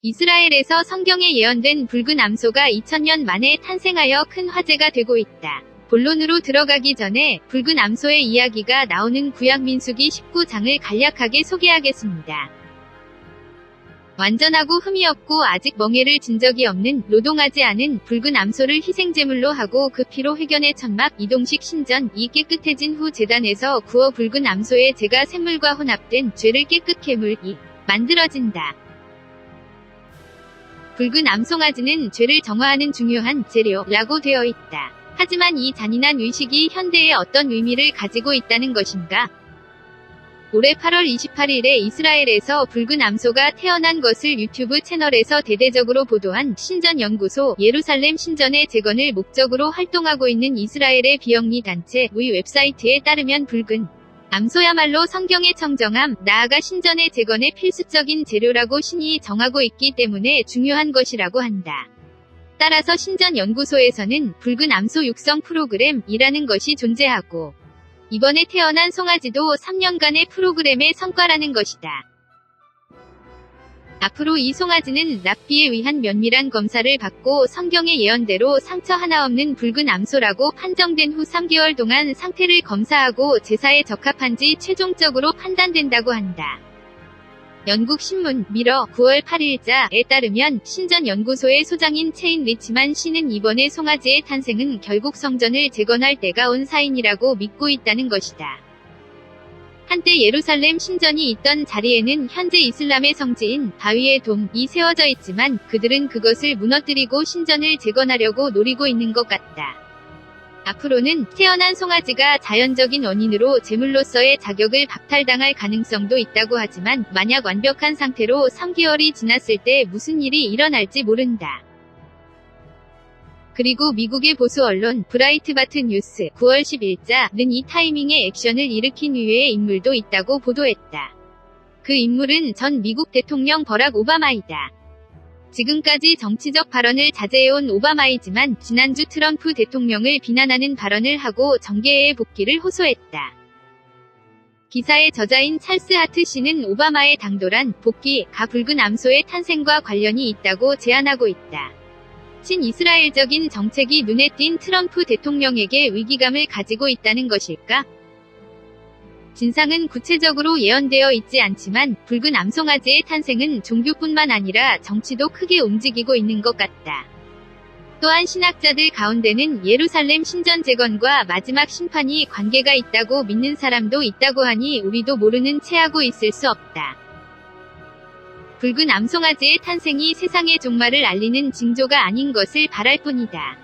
이스라엘에서 성경에 예언된 붉은 암소가 2000년 만에 탄생하여 큰 화제가 되고 있다. 본론으로 들어가기 전에 붉은 암소의 이야기가 나오는 구약 민수기 19장을 간략하게 소개하겠습니다. 완전하고 흠이 없고 아직 멍에를 진 적이 없는 노동하지 않은 붉은 암소를 희생제물로 하고 그 피로 회견의 천막 이동식 신전이 깨끗해진 후 제단에서 구워 붉은 암소의 제가 샘물과 혼합된 죄를 깨끗게 물이 만들어진다. 붉은 암송아지는 죄를 정화하는 중요한 재료라고 되어 있다. 하지만 이 잔인한 의식이 현대에 어떤 의미를 가지고 있다는 것인가? 올해 8월 28일에 이스라엘에서 붉은 암소가 태어난 것을 유튜브 채널에서 대대적으로 보도한 신전연구소 예루살렘 신전의 재건을 목적으로 활동하고 있는 이스라엘의 비영리 단체의 웹사이트에 따르면 붉은 암소야말로 성경의 청정함, 나아가 신전의 재건의 필수적인 재료라고 신이 정하고 있기 때문에 중요한 것이라고 한다. 따라서 신전연구소에서는 붉은 암소 육성 프로그램이라는 것이 존재하고 이번에 태어난 송아지도 3년간의 프로그램의 성과라는 것이다. 앞으로 이 송아지는 랍비에 의한 면밀한 검사를 받고 성경의 예언대로 상처 하나 없는 붉은 암소라고 판정된 후 3개월 동안 상태를 검사하고 제사에 적합한지 최종적으로 판단된다고 한다. 영국 신문 미러 9월 8일자에 따르면 신전연구소의 소장인 체인 리치만 씨는 이번에 송아지의 탄생은 결국 성전을 재건할 때가 온 사인이라고 믿고 있다는 것이다. 한때 예루살렘 신전이 있던 자리에는 현재 이슬람의 성지인 바위의 돔이 세워져 있지만 그들은 그것을 무너뜨리고 신전을 재건하려고 노리고 있는 것 같다. 앞으로는 태어난 송아지가 자연적인 원인으로 제물로서의 자격을 박탈당할 가능성도 있다고 하지만 만약 완벽한 상태로 3개월이 지났을 때 무슨 일이 일어날지 모른다. 그리고 미국의 보수 언론 브라이트바트 뉴스 9월 10일자는 이 타이밍에 액션을 일으킨 의외의 인물도 있다고 보도했다. 그 인물은 전 미국 대통령 버락 오바마이다. 지금까지 정치적 발언을 자제해온 오바마이지만 지난주 트럼프 대통령을 비난하는 발언을 하고 정계에 복귀를 호소했다. 기사의 저자인 찰스 하트 씨는 오바마의 당돌한 복귀가 붉은 암소의 탄생과 관련이 있다고 제안하고 있다. 친이스라엘적인 정책이 눈에 띈 트럼프 대통령에게 위기감을 가지고 있다는 것일까? 진상은 구체적으로 예언되어 있지 않지만 붉은 암송아지의 탄생은 종교뿐만 아니라 정치도 크게 움직이고 있는 것 같다. 또한 신학자들 가운데는 예루살렘 신전 재건과 마지막 심판이 관계가 있다고 믿는 사람도 있다고 하니 우리도 모르는 체하고 있을 수 없다. 붉은 암송아지의 탄생이 세상의 종말을 알리는 징조가 아닌 것을 바랄 뿐이다.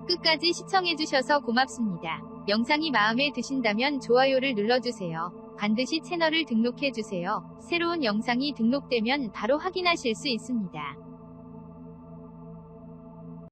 끝까지 시청해주셔서 고맙습니다. 영상이 마음에 드신다면 좋아요를 눌러주세요. 반드시 채널을 등록해주세요. 새로운 영상이 등록되면 바로 확인하실 수 있습니다.